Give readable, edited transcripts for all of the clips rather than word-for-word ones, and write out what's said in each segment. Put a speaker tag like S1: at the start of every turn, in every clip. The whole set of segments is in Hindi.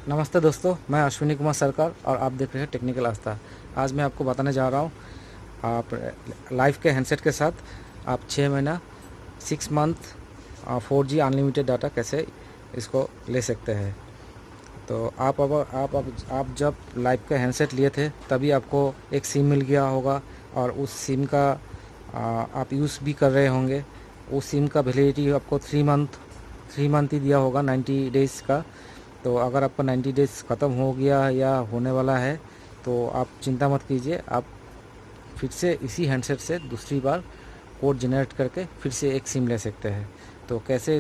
S1: नमस्ते दोस्तों, मैं अश्विनी कुमार सरकार और आप देख रहे हैं टेक्निकल आस्था। आज मैं आपको बताने जा रहा हूँ आप लाइफ के हैंडसेट के साथ आप 6 महीना 6 मंथ 4G अनलिमिटेड डाटा कैसे इसको ले सकते हैं। तो आप जब लाइफ का हैंडसेट लिए थे तभी आपको एक सिम मिल गया होगा और उस सिम का आप यूज़ भी कर रहे होंगे। उस सिम का वैलिडिटी आपको 3 मंथ ही दिया होगा, 90 डेज़ का। तो अगर आपका 90 डेज़ ख़त्म हो गया या होने वाला है तो आप चिंता मत कीजिए, आप फिर से इसी हैंडसेट से दूसरी बार कोड जनरेट करके फिर से एक सिम ले सकते हैं। तो कैसे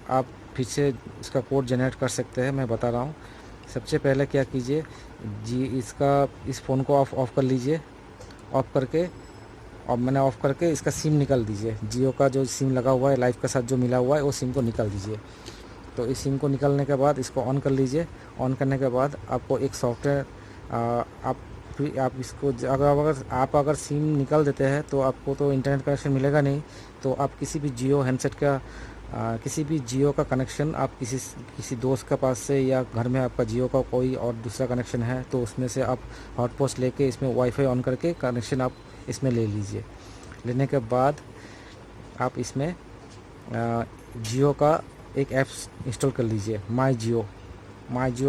S1: आप फिर से इसका कोड जनरेट कर सकते हैं मैं बता रहा हूँ। सबसे पहले क्या कीजिए जी, इस फ़ोन को ऑफ़ कर लीजिए। ऑफ़ करके और मैंने ऑफ़ करके इसका सिम निकाल दीजिए। जियो का जो सिम लगा हुआ है लाइफ के साथ जो मिला हुआ है वो सिम को निकाल दीजिए। तो इस सिम को निकालने के बाद इसको ऑन कर लीजिए। ऑन करने के बाद आपको एक सॉफ्टवेयर आप इसको अगर सिम निकाल देते हैं तो आपको तो इंटरनेट कनेक्शन मिलेगा नहीं। तो आप किसी भी जियो हैंडसेट का किसी भी जियो का कनेक्शन आप किसी दोस्त के पास से या घर में आपका जियो का कोई और दूसरा कनेक्शन है तो उसमें से आप हॉटस्पॉट लेके इसमें वाईफाई ऑन करके कनेक्शन आप इसमें ले लीजिए। लेने के बाद आप इसमें जियो का एक ऐप्स इंस्टॉल कर लीजिए, माई जियो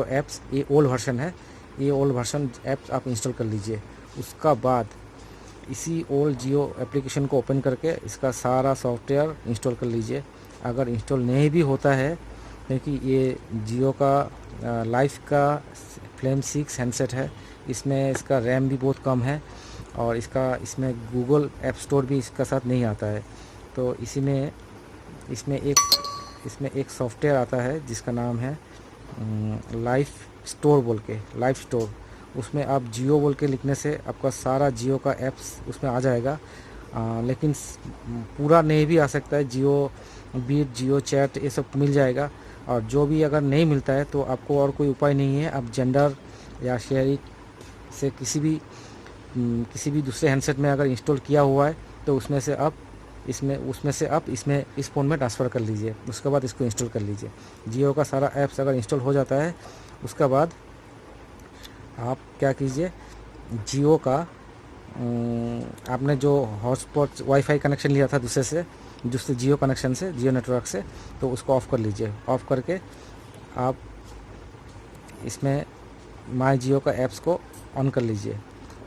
S1: ऐप्स। ये ओल्ड वर्जन है, ये ओल्ड वर्जन ऐप्स आप इंस्टॉल कर लीजिए। उसका बाद इसी ओल्ड जियो एप्लीकेशन को ओपन करके इसका सारा सॉफ्टवेयर इंस्टॉल कर लीजिए। अगर इंस्टॉल नहीं भी होता है क्योंकि ये जियो का लाइफ का फ्लेम 6 हैंडसेट है, इसमें इसका रैम भी बहुत कम है और इसमें गूगल ऐप स्टोर भी इसका साथ नहीं आता है। तो इसमें एक सॉफ्टवेयर आता है जिसका नाम है लाइफ स्टोर। उसमें आप जियो बोल के लिखने से आपका सारा जियो का ऐप्स उसमें आ जाएगा। लेकिन पूरा नहीं भी आ सकता है, जियो बीट, जियो चैट ये सब मिल जाएगा। और जो भी अगर नहीं मिलता है तो आपको और कोई उपाय नहीं है, आप जेंडर या शेयरिंग से किसी भी दूसरे हैंडसेट में अगर इंस्टॉल किया हुआ है तो उसमें से आप इस फ़ोन में ट्रांसफ़र कर लीजिए। उसके बाद इसको इंस्टॉल कर लीजिए। जियो का सारा ऐप्स अगर इंस्टॉल हो जाता है उसके बाद आप क्या कीजिए, जियो का आपने जो हॉटस्पॉट वाईफाई कनेक्शन लिया था दूसरे जियो कनेक्शन से, जियो नेटवर्क से, तो उसको ऑफ़ कर लीजिए। ऑफ़ करके आप इसमें माई जियो का ऐप्स को ऑन कर लीजिए।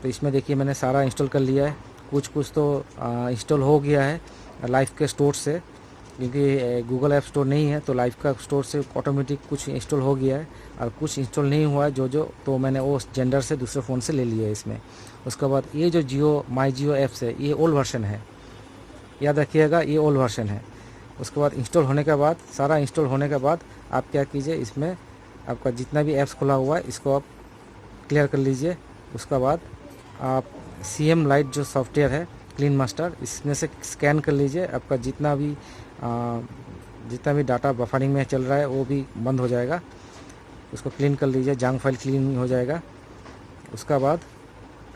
S1: तो इसमें देखिए मैंने सारा इंस्टॉल कर लिया है। कुछ तो इंस्टॉल हो गया है लाइफ के स्टोर से, क्योंकि गूगल ऐप स्टोर नहीं है तो लाइफ का स्टोर से ऑटोमेटिक कुछ इंस्टॉल हो गया है और कुछ इंस्टॉल नहीं हुआ है जो तो मैंने वो जेंडर से दूसरे फ़ोन से ले लिया है इसमें। उसके बाद ये जो माई जियो ऐप्स है ये ओल्ड वर्जन है, याद रखिएगा ये ओल्ड वर्जन है। उसके बाद सारा इंस्टॉल होने के बाद आप क्या कीजिए, इसमें आपका जितना भी ऐप्स खुला हुआ है इसको आप क्लियर कर लीजिए। उसके बाद आप CM लाइट जो सॉफ्टवेयर है क्लीन मास्टर, इसमें से स्कैन कर लीजिए। आपका जितना भी डाटा बफरिंग में चल रहा है वो भी बंद हो जाएगा। उसको क्लीन कर लीजिए, जंक फाइल क्लीन हो जाएगा। उसका बाद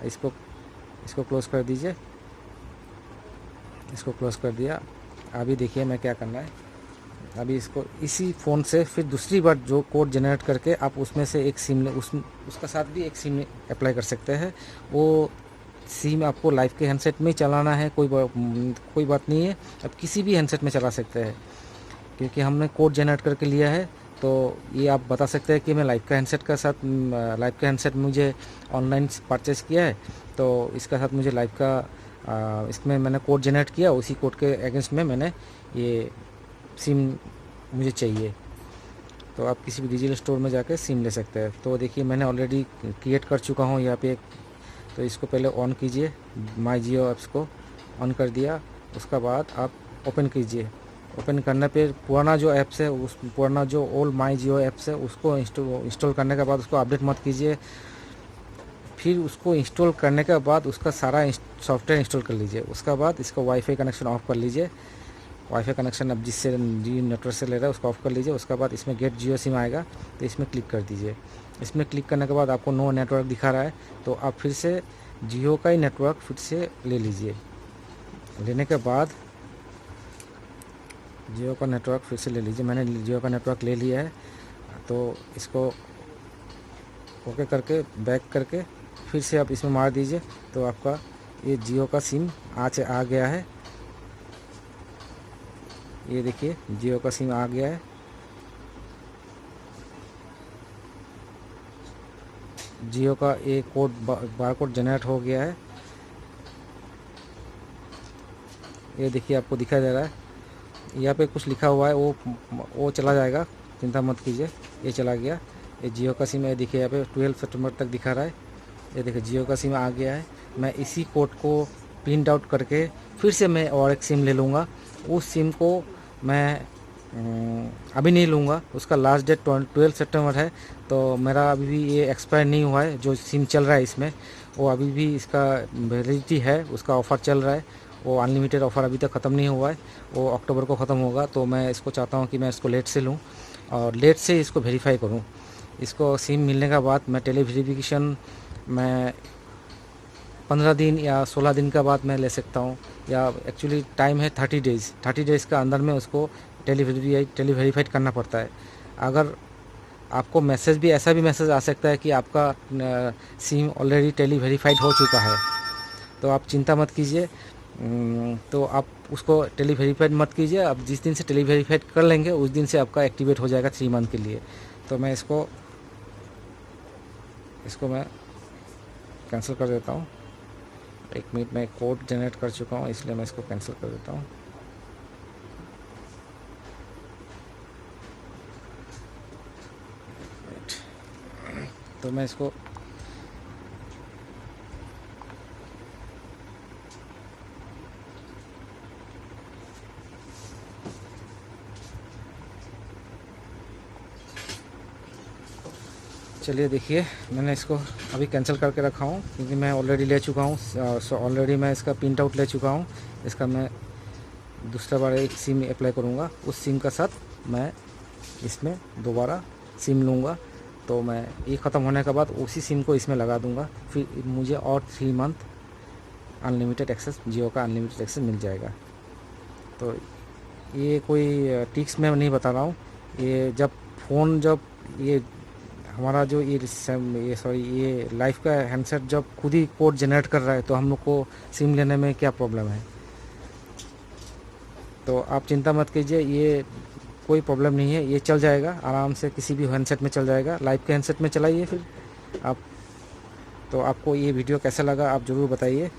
S1: इसको क्लोज़ कर दीजिए। इसको क्लोज़ कर दिया। अभी देखिए मैं क्या करना है। अभी इसको इसी फ़ोन से फिर दूसरी बार जो कोड जनरेट करके आप उसमें से एक सिम उसका साथ भी एक सिम अप्लाई कर सकते हैं। वो सिम आपको लाइफ के हैंडसेट में ही चलाना है, कोई बात नहीं है, आप किसी भी हैंडसेट में चला सकते हैं। क्योंकि हमने कोड जनरेट करके लिया है तो ये आप बता सकते हैं कि मैं लाइफ का हैंडसेट मुझे ऑनलाइन परचेस किया है तो इसका साथ मुझे इसमें मैंने कोड जनरेट किया, उसी कोड के अगेंस्ट में मैंने ये सिम मुझे चाहिए। तो आप किसी भी डिजिटल स्टोर में जाकर सिम ले सकते हैं। तो देखिए मैंने ऑलरेडी क्रिएट कर चुका हूँ यहाँ पे तो इसको पहले ऑन कीजिए, माई जियो ऐप्स को ऑन कर दिया। उसका बाद आप ओपन कीजिए। ओपन करने पे पुराना जो ओल्ड माई जियो ऐप्स है उसको इंस्टॉल करने के बाद उसको अपडेट मत कीजिए। फिर उसको इंस्टॉल करने के बाद उसका सारा सॉफ्टवेयर इंस्टॉल कर लीजिए। उसके बाद इसका वाईफाई कनेक्शन ऑफ कर लीजिए। वाईफाई कनेक्शन अब जिससे जियो नेटवर्क से ले रहा है उसको ऑफ़ कर लीजिए। उसके बाद इसमें गेट जियो सिम आएगा तो इसमें क्लिक कर दीजिए। इसमें क्लिक करने के बाद आपको नो नेटवर्क दिखा रहा है तो आप फिर से जियो का ही नेटवर्क फिर से ले लीजिए। लेने के बाद जियो का नेटवर्क फिर से ले लीजिए। मैंने जियो का नेटवर्क ले लिया है। तो इसको ओके करके बैक करके फिर से आप इसमें मार दीजिए, तो आपका ये जियो का सिम आ गया है। ये देखिए जियो का सिम आ गया है। जियो का एक कोड बार कोड जनरेट हो गया है। ये देखिए आपको दिखाई दे रहा है, यहाँ पे कुछ लिखा हुआ है, वो चला जाएगा, चिंता मत कीजिए। ये चला गया। ये जियो का सिम है, देखिए यहाँ पे 12 सितंबर तक दिखा रहा है। ये देखिए जियो का सिम आ गया है। मैं इसी कोड को प्रिंट आउट करके फिर से मैं और एक सिम ले लूँगा। उस सिम को मैं अभी नहीं लूँगा, उसका लास्ट डेट 12 सितंबर है, तो मेरा अभी भी ये एक्सपायर नहीं हुआ है। जो सिम चल रहा है इसमें, वो अभी भी इसका वैलिडिटी है, उसका ऑफ़र चल रहा है। वो अनलिमिटेड ऑफ़र अभी तक ख़त्म नहीं हुआ है, वो अक्टूबर को ख़त्म होगा। तो मैं इसको चाहता हूँ कि मैं इसको लेट से लूँ और लेट से इसको वेरीफाई करूँ। इसको सिम मिलने के बाद मैं टेली वेरिफिकेशन मैं 15 दिन या 16 दिन का बाद मैं ले सकता हूँ, या एक्चुअली टाइम है 30 डेज़। 30 डेज़ का अंदर में उसको टेली वेरीफाइड करना पड़ता है। अगर आपको मैसेज भी ऐसा भी मैसेज आ सकता है कि आपका सिम ऑलरेडी टेली वेरीफाइड हो चुका है, तो आप चिंता मत कीजिए। तो आप उसको टेली वेरीफाइड मत कीजिए। आप जिस दिन से टेली वेरीफाइड कर लेंगे उस दिन से आपका एक्टिवेट हो जाएगा 3 मंथ के लिए। तो मैं इसको मैं कैंसिल कर देता हूँ। 1 मिनट में कोड जनरेट कर चुका हूँ, इसलिए मैं इसको कैंसिल कर देता हूँ। तो मैं इसको चलिए देखिए, मैंने इसको अभी कैंसिल करके रखा हूँ, क्योंकि मैं ऑलरेडी ले चुका हूँ। ऑलरेडी मैं इसका प्रिंट आउट ले चुका हूँ। इसका मैं दूसरा बार एक सिम अप्लाई करूँगा, उस सिम का साथ मैं इसमें दोबारा सिम लूँगा। तो मैं ये ख़त्म होने के बाद उसी सिम को इसमें लगा दूँगा, फिर मुझे और 3 मंथ अनलिमिटेड एक्सेस, जियो का अनलिमिटेड एक्सेस मिल जाएगा। तो ये कोई टिक्स मैं नहीं बता रहा हूँ। ये जब ये हमारा जो ये लाइफ का हैंडसेट जब खुद ही कोड जनरेट कर रहा है, तो हम लोग को सिम लेने में क्या प्रॉब्लम है। तो आप चिंता मत कीजिए, ये कोई प्रॉब्लम नहीं है, ये चल जाएगा आराम से, किसी भी हैंडसेट में चल जाएगा। लाइफ के हैंडसेट में चलाइए फिर आप। तो आपको ये वीडियो कैसा लगा आप ज़रूर बताइए।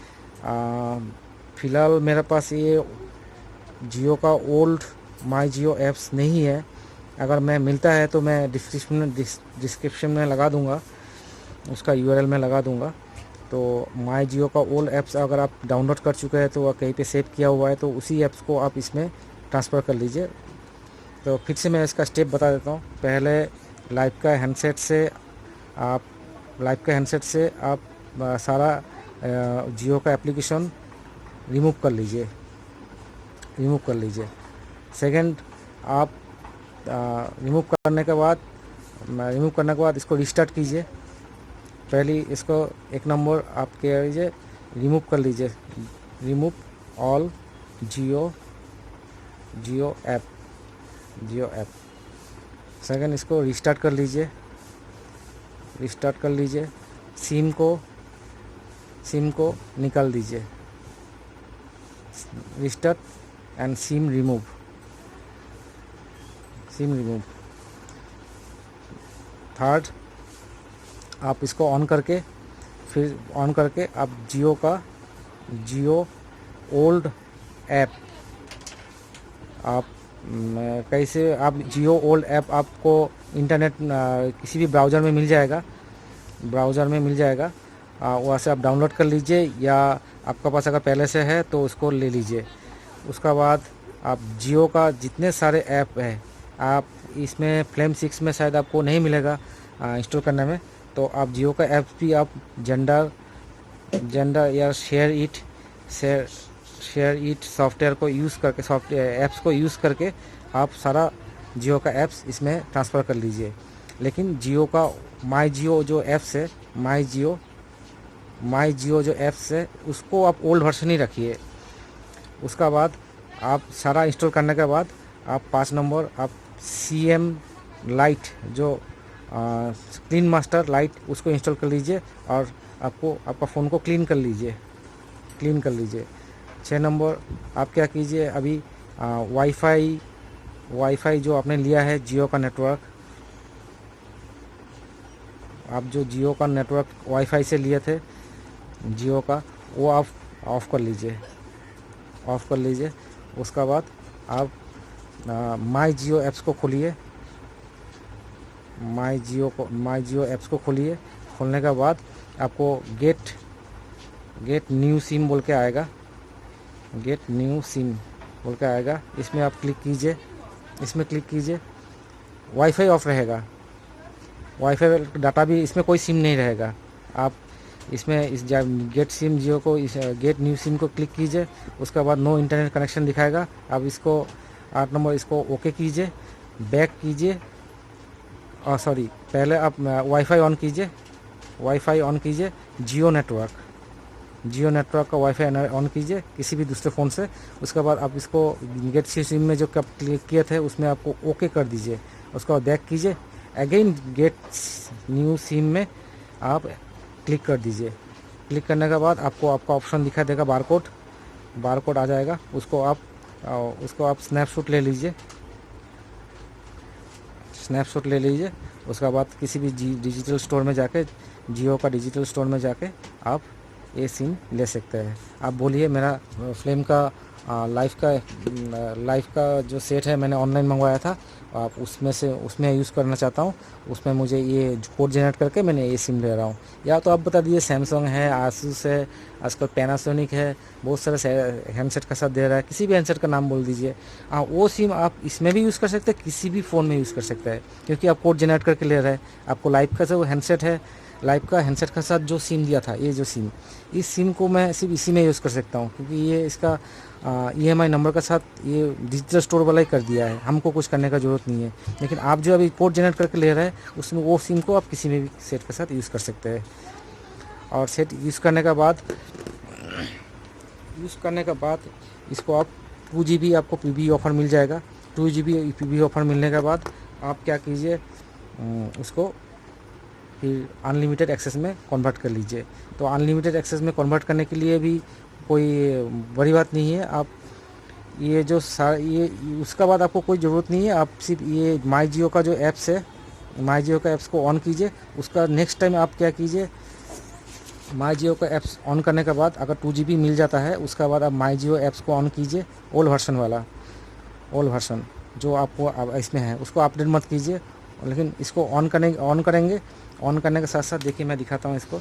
S1: फ़िलहाल मेरे पास ये जियो का ओल्ड माई जियो ऐप्स नहीं है। अगर मैं मिलता है तो मैं डिस्क्रिप्शन में लगा दूंगा, उसका यूआरएल में लगा दूंगा। तो माई जियो का ओल्ड ऐप्स अगर आप डाउनलोड कर चुके हैं, तो कहीं पे सेव किया हुआ है, तो उसी ऐप्स को आप इसमें ट्रांसफ़र कर लीजिए। तो फिर से मैं इसका स्टेप बता देता हूँ। पहले लाइव का हैंडसेट से आप सारा जियो का एप्लीकेशन रिमूव कर लीजिए। सेकंड, आप रिमूव करने के बाद इसको रिस्टार्ट कीजिए। पहले इसको 1 नंबर आप कह लीजिए, रिमूव कर लीजिए, रिमूव ऑल जियो ऐप। सेकंड, इसको रिस्टार्ट कर लीजिए। सिम को निकाल दीजिए, restart and SIM remove. Third, आप इसको ऑन करके आप जियो ओल्ड ऐप, आप कैसे आप जियो ओल्ड ऐप आपको इंटरनेट किसी भी ब्राउज़र में मिल जाएगा, वहाँ से आप डाउनलोड कर लीजिए, या आपका पास अगर पहले से है तो उसको ले लीजिए। उसका बाद आप जियो का जितने सारे ऐप है, आप इसमें फ्लेम 6 में शायद आपको नहीं मिलेगा इंस्टॉल करने में, तो आप जियो का ऐप भी आप जेंडर या शेयर इट सॉफ्टवेयर को यूज़ करके, ऐप्स को यूज़ करके आप सारा जियो का ऐप्स इसमें ट्रांसफ़र कर लीजिए। लेकिन जियो का माई जियो जो ऐप्स है, माई जियो जो ऐप्स है, उसको आप ओल्ड वर्जन ही रखिए। उसका बाद आप सारा इंस्टॉल करने के बाद आप 5 नंबर आप लाइट जो क्लीन मास्टर लाइट उसको इंस्टॉल कर लीजिए और आपको आपका फ़ोन को क्लीन कर लीजिए। 6 नंबर आप क्या कीजिए, अभी वाईफाई जो आपने लिया है जियो का नेटवर्क, आप जो जियो का नेटवर्क वाईफाई से लिए थे जियो का, वो आप ऑफ़ कर लीजिए। उसका बाद आप माई जियो ऐप्स को खोलिए। माई जियो ऐप्स को खोलिए। खोलने के बाद आपको गेट न्यू सिम बोल के आएगा। इसमें आप क्लिक कीजिए। वाईफाई ऑफ रहेगा, वाईफाई डाटा भी, इसमें कोई सिम नहीं रहेगा। आप इसमें इस गेट सिम जियो को, इस गेट न्यू सिम को क्लिक कीजिए। उसके बाद नो इंटरनेट कनेक्शन दिखाएगा। अब इसको 8 नंबर इसको ओके कीजिए, बैक कीजिए। पहले आप वाईफाई ऑन कीजिए जियो नेटवर्क का वाईफाई ऑन कीजिए किसी भी दूसरे फ़ोन से। उसके बाद आप इसको गेट सिम में जो क्लिक किए थे उसमें आपको ओके कर दीजिए। उसके बाद बैक कीजिए, अगेन गेट न्यू सिम में आप क्लिक कर दीजिए। क्लिक करने के बाद आपको आपका ऑप्शन दिखा देगा बारकोड आ जाएगा। उसको आप स्नैपशॉट ले लीजिए। उसके बाद किसी भी डिजिटल स्टोर में जाके, जियो का डिजिटल स्टोर में जाके आप ये सिम ले सकते हैं। आप बोलिए मेरा फ्लेम का लाइफ का जो सेट है मैंने ऑनलाइन मंगवाया था, आप उसमें यूज़ करना चाहता हूँ, उसमें मुझे ये कोड जनरेट करके मैंने ये सिम ले रहा हूँ। या तो आप बता दीजिए सैमसंग है, आसूस है, आजकल पैनासोनिक है, बहुत सारे हैंडसेट का साथ दे रहा है, किसी भी हैंडसेट का नाम बोल दीजिए। वो सिम आप इसमें भी यूज़ कर सकते हैं, किसी भी फ़ोन में यूज़ कर सकते हैं, क्योंकि आप कोड जनरेट करके ले रहे हैं। आपको लाइफ का जो हैंडसेट है, लाइफ का हैंडसेट के साथ जो सिम दिया था, ये जो सिम, इस सिम को मैं सिर्फ इसी में यूज़ कर सकता हूँ, क्योंकि ये इसका EMI नंबर के साथ ये डिजिटल स्टोर वाला ही कर दिया है, हमको कुछ करने का ज़रूरत नहीं है। लेकिन आप जो अभी कोड जनरेट करके ले रहे हैं, उसमें वो सिम को आप किसी में भी सेट के साथ यूज़ कर सकते हैं। और सेट यूज़ करने के बाद इसको आप 2 GB आपको PB ऑफ़र मिल जाएगा। 2 GB PB ऑफ़र मिलने के बाद आप क्या कीजिए, उसको फिर अनलिमिटेड एक्सेस में कन्वर्ट कर लीजिए। तो अनलिमिटेड एक्सेस में कन्वर्ट करने के लिए भी कोई बड़ी बात नहीं है। आप ये उसका बाद आपको कोई ज़रूरत नहीं है। आप सिर्फ ये माई जियो का जो ऐप्स है, माई जियो का ऐप्स को ऑन कीजिए। उसका नेक्स्ट टाइम आप क्या कीजिए, माई जियो का ऐप्स ऑन करने के बाद अगर 2 GB मिल जाता है, उसके बाद आप माई जियो ऐप्स को ऑन कीजिए। ओल्ड वर्जन जो आपको इसमें है उसको अपडेट मत कीजिए, लेकिन इसको ऑन करेंगे। ऑन करने के साथ साथ देखिए मैं दिखाता हूँ इसको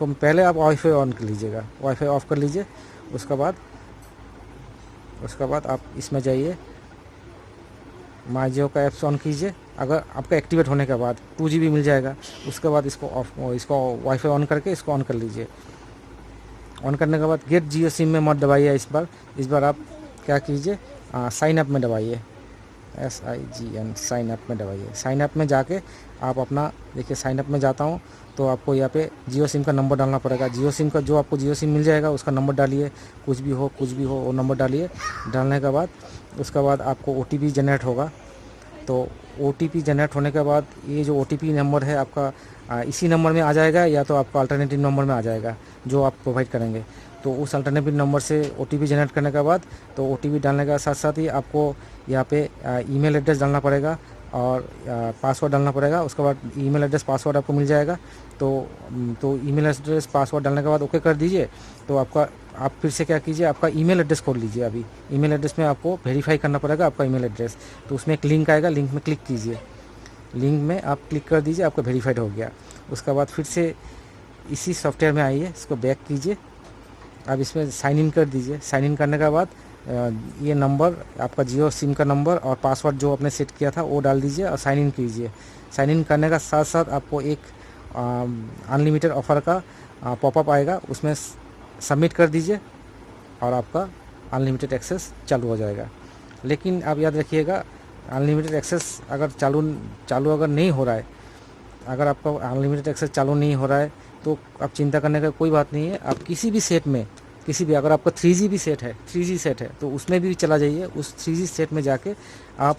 S1: पहले आप वाईफाई ऑन कर लीजिएगा, वाईफाई ऑफ कर लीजिए। उसके बाद आप इसमें जाइए, माई जियो का ऐप्स ऑन कीजिए। अगर आपका एक्टिवेट होने के बाद 2 GB मिल जाएगा, उसके बाद इसको वाईफाई ऑन करके इसको ऑन कर लीजिए। ऑन करने के बाद गेट जियो सिम में मत दबाइए। इस बार आप क्या कीजिए, साइन अप में दबाइए, SIGN साइन अप में दबाइए। साइन अप में जाके आप अपना देखिए, साइन अप में जाता हूँ तो आपको यहाँ पे जियो सिम का नंबर डालना पड़ेगा। जियो सिम का जो आपको जियो सिम मिल जाएगा उसका नंबर डालिए, कुछ भी हो वो नंबर डालिए। डालने के बाद उसके बाद आपको OTP जनरेट होगा। तो OTP जनरेट होने के बाद ये जो OTP नंबर है आपका इसी नंबर में आ जाएगा, या तो आपका अल्टरनेटिव नंबर में आ जाएगा जो आप प्रोवाइड करेंगे। तो उस अल्टरनेटिव नंबर से OTP जनरेट करने के बाद, तो OTP डालने के साथ साथ ही आपको यहाँ पे ईमेल एड्रेस डालना पड़ेगा और पासवर्ड डालना पड़ेगा। उसके बाद ईमेल एड्रेस पासवर्ड आपको मिल जाएगा। तो ईमेल एड्रेस पासवर्ड डालने के बाद ओके कर दीजिए। तो आप फिर से क्या कीजिए, आपका ईमेल एड्रेस खोल लीजिए। अभी ईमेल एड्रेस में आपको वेरीफाई करना पड़ेगा आपका ईमेल एड्रेस। तो उसमें एक लिंक आएगा, लिंक में क्लिक कीजिए। लिंक में आप क्लिक कर दीजिए, आपका वेरीफाइड हो गया। उसके बाद फिर से इसी सॉफ्टवेयर में आइए, इसको बैक कीजिए। अब इसमें साइन इन कर दीजिए। साइन इन करने के बाद ये नंबर, आपका जियो सिम का नंबर और पासवर्ड जो आपने सेट किया था वो डाल दीजिए और साइन इन कीजिए। साइन इन करने का साथ साथ आपको एक अनलिमिटेड ऑफ़र का पॉपअप आएगा, उसमें सबमिट कर दीजिए और आपका अनलिमिटेड एक्सेस चालू हो जाएगा। लेकिन आप याद रखिएगा, अनलिमिटेड एक्सेस अगर चालू अगर नहीं हो रहा है, अगर आपका अनलिमिटेड एक्सेस चालू नहीं हो रहा है तो आप चिंता करने का कोई बात नहीं है। आप किसी भी सेट में किसी भी, अगर आपका 3G भी सेट है, 3G सेट है तो उसमें भी चला जाइए। उस 3G सेट में जाके आप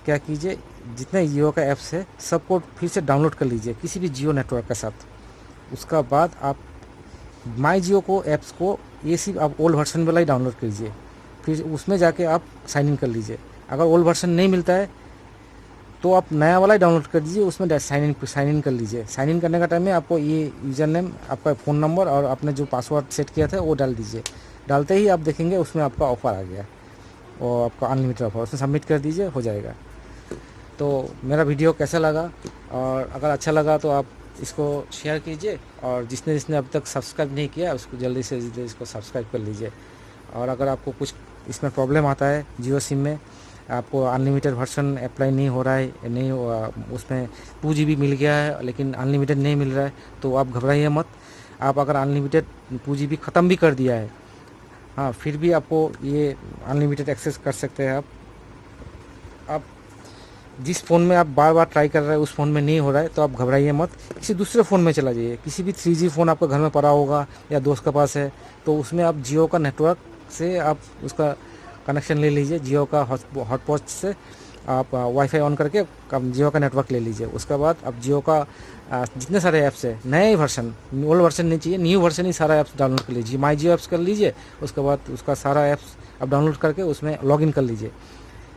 S1: क्या कीजिए, जितने जियो का ऐप्स है सबको फिर से डाउनलोड कर लीजिए किसी भी जियो नेटवर्क के साथ। उसका बाद आप माई जियो को ऐप्स को ये सिर्फ आप ओल्ड वर्जन वाला ही डाउनलोड कीजिए, फिर उसमें जाके आप साइन इन कर लीजिए। अगर ओल्ड वर्जन नहीं मिलता है तो आप नया वाला ही डाउनलोड कर दीजिए, उसमें साइन इन कर लीजिए। साइन इन करने का टाइम में आपको ये यूज़र नेम, आपका फ़ोन नंबर और आपने जो पासवर्ड सेट किया था वो डाल दीजिए। डालते ही आप देखेंगे उसमें आपका ऑफ़र आ गया और आपका अनलिमिटेड ऑफ़र, उसमें सबमिट कर दीजिए, हो जाएगा। तो मेरा वीडियो कैसा लगा, और अगर अच्छा लगा तो आप इसको शेयर कीजिए, और जिसने जिसने अब तक सब्सक्राइब नहीं किया उसको जल्दी से जल्दी इसको सब्सक्राइब कर लीजिए। और अगर आपको कुछ इसमें प्रॉब्लम आता है जियो सिम में, आपको अनलिमिटेड वर्जन अप्लाई नहीं हो रहा है, नहीं उसमें 2GB मिल गया है लेकिन अनलिमिटेड नहीं मिल रहा है, तो आप घबराइए मत। आप अगर अनलिमिटेड 2GB ख़त्म भी कर दिया है, हाँ, फिर भी आपको ये अनलिमिटेड एक्सेस कर सकते हैं आप जिस फ़ोन में आप बार बार ट्राई कर रहे हैं उस फ़ोन में नहीं हो रहा है तो आप घबराइए मत, किसी दूसरे फ़ोन में चला जाइए। किसी भी 3G फ़ोन आपका घर में पड़ा होगा या दोस्त के पास है तो उसमें आप जियो का नेटवर्क से आप उसका कनेक्शन ले लीजिए। जियो का हॉटस्पॉट से आप वाईफाई ऑन करके जियो का नेटवर्क ले लीजिए। उसके बाद आप जियो का जितने सारे ऐप्स है, नए वर्जन, ओल्ड वर्जन नहीं चाहिए, न्यू वर्जन ही सारा ऐप्स डाउनलोड कर लीजिए। माई जियो ऐप्स कर लीजिए, उसके बाद उसका सारा ऐप्स आप डाउनलोड करके उसमें लॉगिन कर लीजिए।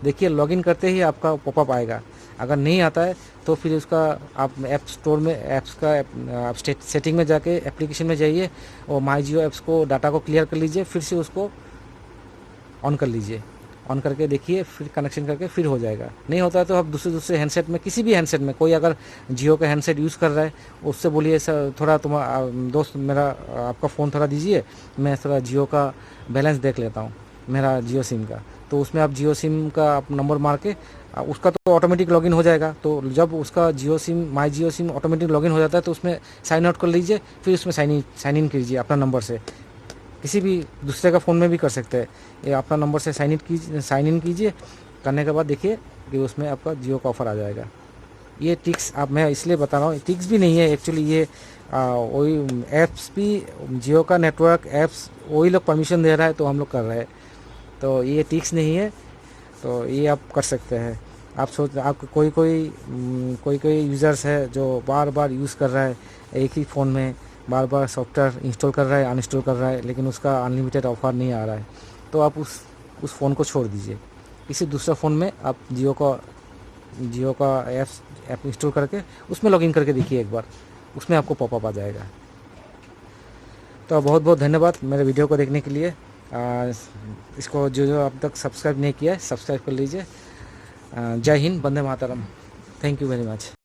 S1: देखिए लॉगिन करते ही आपका पॉपअप आएगा। अगर नहीं आता है तो फिर उसका आप ऐप स्टोर में ऐप्स का सेटिंग में जाके एप्लीकेशन में जाइए और माई जियो ऐप्स को डाटा को क्लियर कर लीजिए, फिर से उसको ऑन कर लीजिए। ऑन करके देखिए, फिर कनेक्शन करके फिर हो जाएगा। नहीं होता है तो आप दूसरे हैंडसेट में, किसी भी हैंडसेट में, कोई अगर जियो का हैंडसेट यूज़ कर रहा है उससे बोलिए सर थोड़ा दोस्त मेरा आपका फ़ोन थोड़ा दीजिए, मैं थोड़ा जियो का बैलेंस देख लेता हूँ मेरा जियो सिम का। तो उसमें आप जियो सिम का आप नंबर मार के उसका तो ऑटोमेटिक लॉगिन हो जाएगा। तो जब उसका जियो सिम, माई जियो सिम ऑटोमेटिक लॉगिन हो जाता है तो उसमें साइन आउट कर लीजिए, फिर उसमें साइन इन कीजिए अपना नंबर से। किसी भी दूसरे का फ़ोन में भी कर सकते हैं। ये अपना नंबर से साइन इन कीजिए। करने के बाद देखिए कि उसमें आपका जियो का ऑफ़र आ जाएगा। ये टिक्स आप, मैं इसलिए बता रहा हूँ, टिक्स भी नहीं है एक्चुअली, ये वही ऐप्स भी, जियो का नेटवर्क ऐप्स वही लोग परमिशन दे रहा है तो हम लोग कर रहे हैं, तो ये टिक्स नहीं है। तो ये आप कर सकते हैं। आप कोई यूज़र्स है जो बार बार यूज़ कर रहा है एक ही फ़ोन में, बार बार सॉफ्टवेयर इंस्टॉल कर रहा है, अनइंस्टॉल कर रहा है, लेकिन उसका अनलिमिटेड ऑफ़र नहीं आ रहा है, तो आप उस फ़ोन को छोड़ दीजिए। किसी दूसरा फ़ोन में आप जियो का ऐप इंस्टॉल करके उसमें लॉगिन करके देखिए एक बार, उसमें आपको पॉपअप आ जाएगा। तो बहुत बहुत धन्यवाद मेरे वीडियो को देखने के लिए। इसको जो अब तक सब्सक्राइब नहीं किया है सब्सक्राइब कर लीजिए। जय Hind, Vande Mataram. Thank you very much.